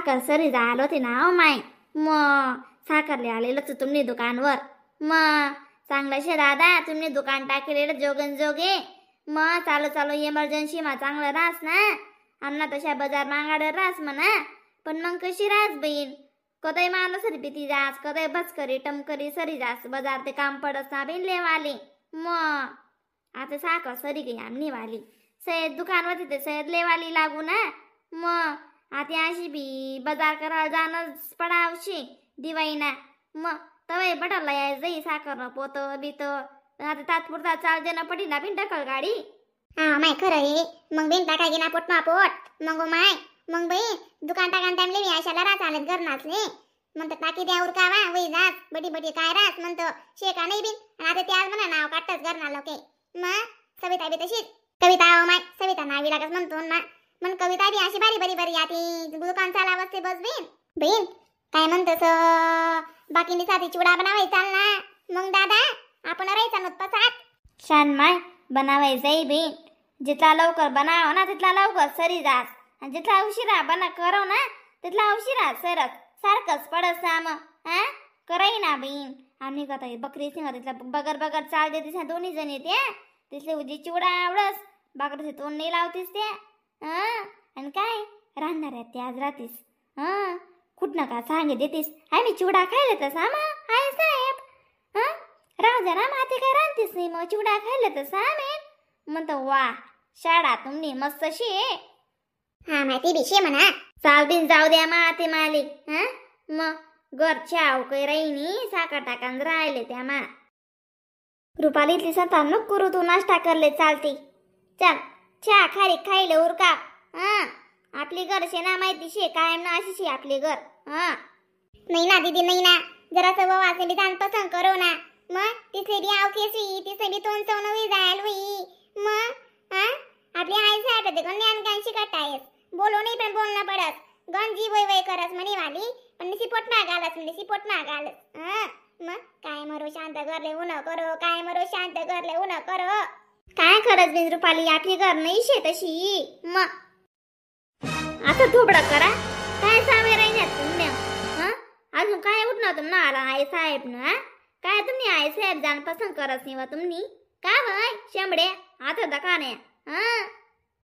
साखर सरी झालं होते ना हो माय. मग साखरले आलेलंच तुम्ही दुकानवर. मग चांगलं शे दादा तुम्ही दुकान टाकलेलं जोगन जोगे. मग चालू चालू इमर्जन्सी मा चांगलं राहस ना. आमना तशा बाजार मागाडे राहस म्हणा. पण मग कशी राहस बहीण. कदय मारलं सरी भीती जास कदय भस्करी टमकरी सरी जास बाजार ते काम पडस ना बहीण लेवाली. मग आता साखर सरी गई आमनी वाली. सयद दुकानवर तिथे सयद लेवाली लागू ना. मग आता अशी बी बाजार करायला जाणंच पडावशी दिवाळीना. मग तवय बटाला याय जाई साखर पोत बीत. आता तात्पुरता चाल देणं पडी ना बिन टाकल गाडी. हा माय खरं हे. मग बिन टाका गेला पोट मा पोट मग माय. मग बाई दुकान टाकान टाइमले मी आशाला रात आलेत घर नाचले. म्हणतो टाकी द्या उरकावा वही जात बडी बडी काय रात म्हणतो शेका नाही बिन. आता ते आज म्हणा नाव काढतच घर ना लोके. मग सविता बी तशीच. कविता माय सविता नावी लागत म्हणतो ना. मन कविता बी अशी बारी बारी बारी आती दुकान चालावं ते बस बिन. बहीण काय म्हणतस बाकीनी साधी चिवडा बनावाय चाल ना. मग दादा आपण राहायचा नुतपासात. छान माय बनावायचंय बी. जितला लवकर बनाव ना तिथला लवकर सरी जास. आणि जितला उशिरा बना करव ना तिथला उशिरा सरक सारखंच पडस ना. मग हा कराई ना बहीण. आम्ही का बकरी सिंह तिथला बगर बगर चाल देतीस ना दोन्ही जण येते. तिथले उजी चिवडा आवडस बाकरीचे तोंड नाही लावतीस ते. आणि काय राहणार आहे ते आज राहतीस. कुठनं का सांगे देतीस आम्ही चिवडा खायला तर सामा हाय साहेब. राहू द्या ना माते काय राहतीस नाही मग चिवडा खायला तर सामेन म्हणतो. वा शाळा तुम्ही मस्त शे. हा माहिती बी शे म्हणा. सावदीन जाऊ द्या माते मालिक. मग घरच्या काही राहिनी साखर टाकान राहिले त्या मा. रुपालीतली संता नुक करू तू नाश्ता करले चालती. चल चहा खारी खायला उरका. आपली घर शे ना माहिती शे कायम ना अशी शे आपले घर. नाही ना दीदी नाही ना जरा सब वासे भी जान पसंद करो ना. मग तिथे भी आव केसी तिथे भी तोंड सोनवी जायल हुई. मग आपली आई साहेब ते कोण ज्ञान काय शिकतायस. बोलो नाही पण बोलना पडस. गंजी वय वय करस म्हणी वाली पण निसी पोटना घालस निसी पोटना घालस. मग काय मरो शांत करले उन करो काय मरो शांत करले उन करो. काय खरंच बिन रुपाली आपली घर नाही शे तशी. मग आता थोबडा करा काय सावे राहिल्यात तुम्ही. अजून काय उठणार तुमना आला आई साहेब ना. काय तुम्ही आई साहेब जाण पसंत करत नाही वा तुम्ही का वय शेंबडे आता दकाने.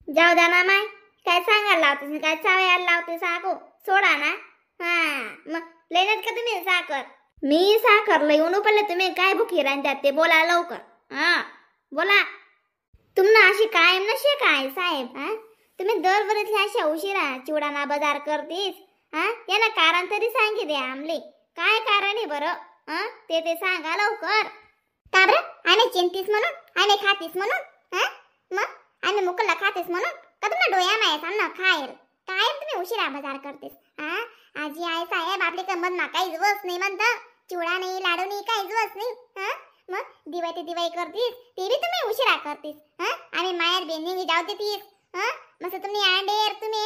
जाऊ द्या ना माय काय सांगायला लावतेस काय चावायला लावते साको सोडा ना. मग लेण्यात का तुम्ही साखर. मी साखर येऊन उपले तुम्ही काय भुकी राहत्यात ते बोला लवकर. बोला तुम्हाला अशी कायम नशे काय साहेब. तुम्ही दरवर्षी अशा उशिरा चिवडाना बाजार करतीस. याला कारण तरी सांगी द्या आमले काय कारण आहे बरं. ते सांगा लवकर. का बरं आम्ही चिंतीस म्हणून आम्ही खातीस म्हणून. मग आम्ही मुकला खातीस म्हणून का तुम्ही डोया माय सांग खायर काय तुम्ही उशिरा बाजार करतेस. आजी आई साहेब आपली कंबत मा काहीच वस नाही म्हणतं. चिवडा नाही लाडू नाही काहीच वस नाही. मग दिवाळी ते दिवाळी करतीस ते बी तुम्ही उशिरा करतीस. आम्ही मायर बेनी जाऊ देतीस. मस्त तुम्ही अंडेर तुम्ही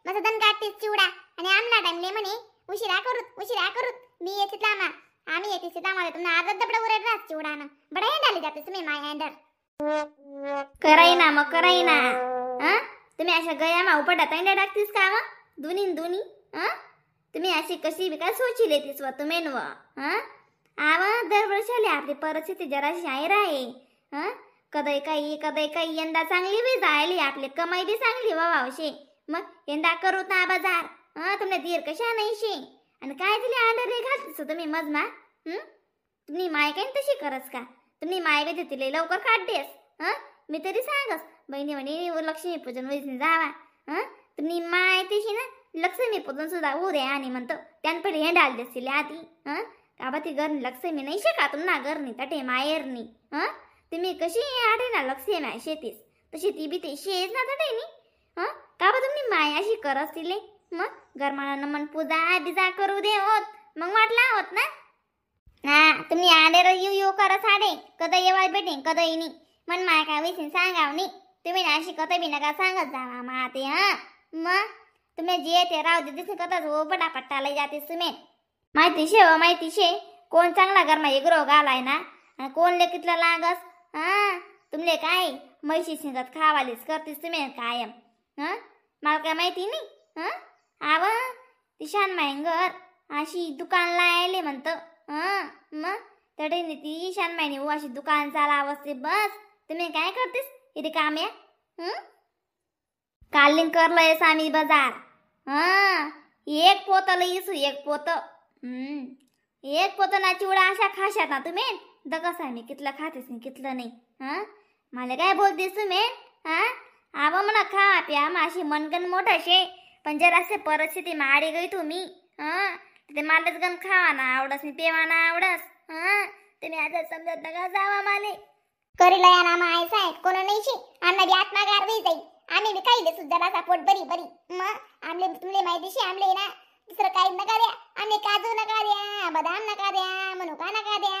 मस्त दन काढतीस चिवडा आणि आमना टाइमले म्हणे उशिरा करूत मी येते तामा आम्ही येते सीतामाला तुम्हाला अर्धा दबडा उरेड रास चिवडानं बडा डाली जाते तुम्ही माय अंडर. कराई ना मग कराई ना. तुम्ही अशा गया मा उपटा तंड्या टाकतीस का मग दोन्ही. तुम्ही अशी कशी बी काय सोची लेतीस व तुम्ही व. दरवर्षाली आपली परिस्थिती जराशी आहे राहे. कदय काही यंदा चांगली बी जायली आपली कमाई बी चांगली वावशे. मग यंदा करू ना बाजार. तुमने दीर कशा नाही शे आणि काय दिली आंडर घालतीस तुम्ही मजमा. तुम्ही माय काय तशी करस का. तुम्ही माय बी तिले लवकर काढतेस. मी तरी सांगस बहिणी म्हणे लक्ष्मी पूजन वैसनी जावा. तुम्ही माय तशी ना लक्ष्मी पूजन सुद्धा उद्या आणि म्हणतो त्यान पहिले हेंडाल देतील आधी. का बा ती घर लक्ष्मी नाही शे का तुम्हाला घरनी तटे मायरनी. तुम्ही कशी आठे ना लक्ष्मी माय शेतीस तशी ती बी ते शेज ना तटे नी. का बा तुम्ही माय अशी करस तिले. मग गरमाला नमन पूजा बिजा करू दे होत मग वाटला होत ना. तुम्ही आडे येऊ करस आडे कदा येवाय भेटे कदा येणी मन माय काय वैसे सांगाव नी. तुम्ही अशी कथा बी नका सांगत जावा माते. मग तुम्ही जे ते राव देतीस कथाच हो पटापट्टा लई जातीस तुम्ही. माहिती शे हो माहिती शे कोण चांगला गरमा एग्रो घालाय ना आणि कोण लेकीतला लागस. तुमले काय म्हैशी सिंगत खावालीस करतीस तुम्ही कायम. मला काय माहिती नाही. ती शानमाईंगर अशी दुकान लायले म्हणतं. मग तडे ती शानमाईने अशी दुकान चालावं बस. तुम्ही काय करतेस इथे काम या? कालिंग करलंयस आम्ही बाजार. एक पोत लईसू एक पोत. एक पोत ना चिवडा अशा खाशात ना तुम्ही. कसं आहे मी कितलं खातेस मी कितलं नाही. मला काय बोलतेस तुम्ही? आवा म्हणा खा प्या माशी मनगण मोठा शे. पण जर असे परिस्थिती माडी गई तुम्ही ते मालच गण खावा ना आवडस मी पेवा ना आवडस. तुम्ही आता समजत नका जावा माले. करीला या नामा आहे साहेब कोण नाही शे. आम्हाला बी आत्मा गारवी जाई. आम्ही बी खाईले सुद्धा ना सपोर्ट बरी बरी. मग आमले तुमले माहिती शे आमले ना दुसरं काही नका द्या. आम्ही काजू नका द्या बदाम नका द्या मनुका नका द्या.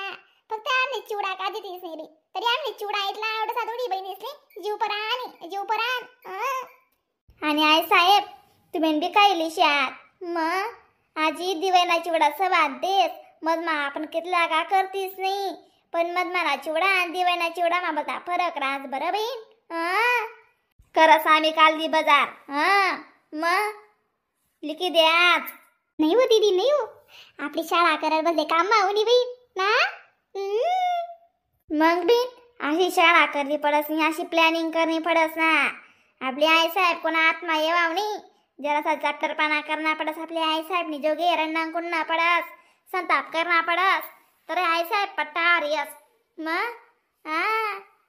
फक्त आम्ही चिवडा का देतेस नाही रे. तरी आम्ही चिवडा इथला आवडसा थोडी बहिणी असली जीव परान. आणि आई साहेब तुम्ही बी खाईली शात. मग आजी दिवायना चिवडा सवाद देस. मग मा आपण कितला का करतीस नाही. पण मग मला चिवडा आणि दिवायना चिवडा मा बता फरक राहत बरं बहीण. करस आम्ही काल दी बाजार. मग लिखी द्याच. नाही हो दीदी नाही हो. आपली शाळा करायला बदले काम मावनी बहीण ना. मग बी अशी शाळा करणी पडस नाही अशी प्लॅनिंग करणी पडस ना. आपली आई साहेब कोणा आत्मा येवाव नाही. जरासा चट्टरपणा करना पडस. आपली आई साहेब नि जोगे रण्णांकुंडना पडस संताप करना पडस. तर आई साहेब पट्टार यस. मग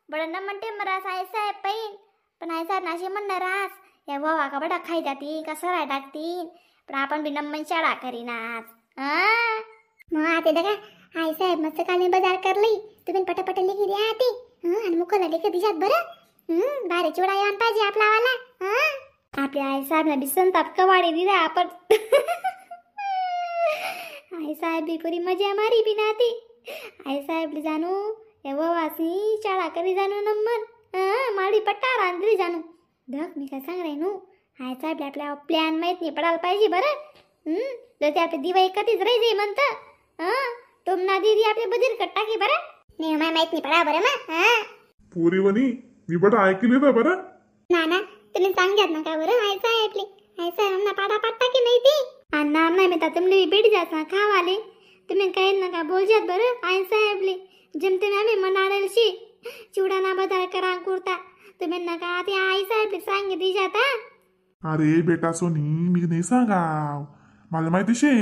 बडं न म्हणते मरास आई साहेब पैन. पण आई साहेब नाशी म्हणणार रास या वावा का बडा खाई जाती का सराय टाकतील. पण आपण बी नम्मन शाळा करीनाच. मग आता दगा आई साहेब मस्त कालने बाजार करली. तुम्ही पटापट लिखी द्या ती. आणि मुकला लिखी दिशात बरं. बारे चिवडा यान पाहिजे आपला वाला. आपल्या आई साहेबला बी संताप कवाडी दिला आपण. आई साहेब बी पुरी मजा मारी बी नाती. आई साहेब जाणू या वासी शाळा करी जाणू नम्मन. माडी पट्टा रांधली जाणू. धक मी काय सांग नु. आई साहेब आपल्या प्लॅन माहित नाही पडायला पाहिजे बरं. जर ते आपली दिवाळी कधीच राहायची म्हणतं. तुमना दीदी आपले बदल कट्टा की बरं. नाही माय माहित नाही पडा बरं मग. पोरी वनी मी बडा ऐकले तर बरं. ना तुम्ही सांगत ना का बरं आई साहेबले. आई साहेब पाडा पट्टा की नाही ती. अन्नार नाही मी तुमले बेटी जासा खावाले. तुम्ही काही नका बोलजात बरं आई साहेबले. जमते आम्ही म्हणालेशी चिवडा ना बाजार करा कुर्ता. तुम्ही नका ते आई साहेबले सांगितली जाता. अरे बेटा सोनी मी नाही सांगाव. मला माहिती शे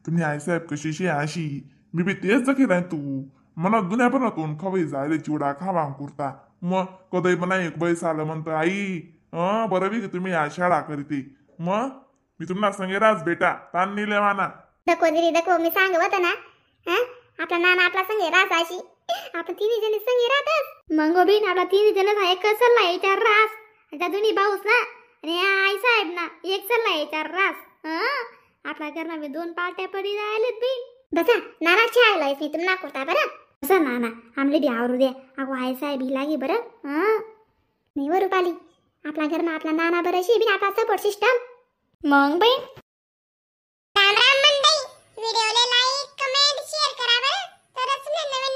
तुम्ही आई साहेब कशी शे अशी. मी बी तेच केलाय तू मला दुन्या पण कोण खवाई जायला चिवडा खावा कुर्ता. मग कधी मला एक बैस आलं म्हणतं आई बरं बी तुम्ही शाळा करते. मग मी तुम्हाला सांगे राज बेटा ताण निले माना. दको दिरी दको मी सांगवत ना. आपला नाना आपला संगे रास अशी. आपण तिन्ही जणी संगे राहतच. मंगो बीन आपला 3 जण एक सल्ला याच्यावर रास. त्या दोन्ही भाऊस ना आणि आई साहेब ना एक सल्ला याच्यावर रास. आपल्या घरना मी 2 पार्ट्या पडी राहिलेत बीन. बसा नाना छायलाय मी तुम्हाला करता बरं. बसा नाना आमले बी आवरू द्या. अगो आई साहेब ही लागी बरं. नाही वर रुपाली आपल्या घरमा आपला नाना बरं शी बी आपला सपोर्ट सिस्टम. मग बाई राम राम मंडळी. व्हिडिओला लाईक कमेंट शेअर करा बरं. तरच नवीन